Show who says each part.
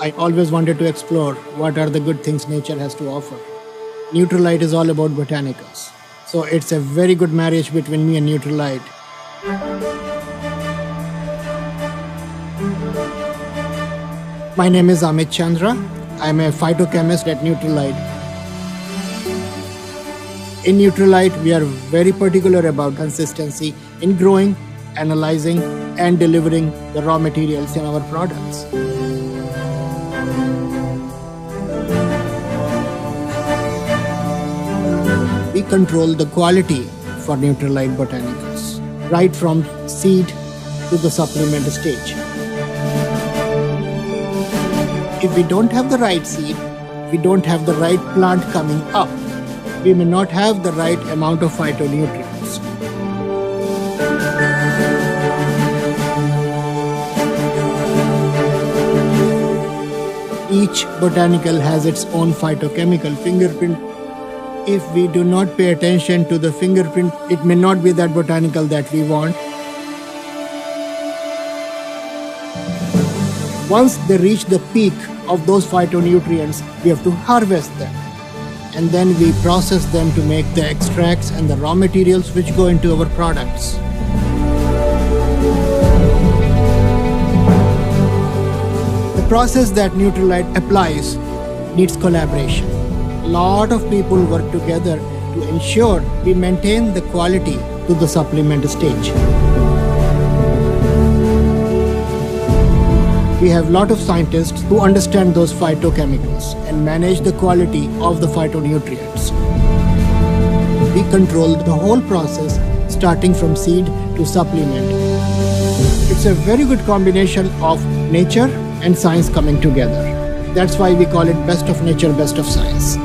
Speaker 1: I always wanted to explore what are the good things nature has to offer. Nutrilite is all about botanicals. So it's a very good marriage between me and Nutrilite. My name is Amit Chandra. I'm a phytochemist at Nutrilite. In Nutrilite, we are very particular about consistency in growing, analyzing, and delivering the raw materials in our products. We control the quality for Nutrilite botanicals, right from seed to the supplement stage. If we don't have the right seed, we don't have the right plant coming up, we may not have the right amount of phytonutrients. Each botanical has its own phytochemical fingerprint. If we do not pay attention to the fingerprint, it may not be that botanical that we want. Once they reach the peak of those phytonutrients, we have to harvest them. And then we process them to make the extracts and the raw materials which go into our products. The process that Nutrilite applies needs collaboration. A lot of people work together to ensure we maintain the quality to the supplement stage. We have a lot of scientists who understand those phytochemicals and manage the quality of the phytonutrients. We control the whole process starting from seed to supplement. It's a very good combination of nature and science coming together. That's why we call it best of nature, best of science.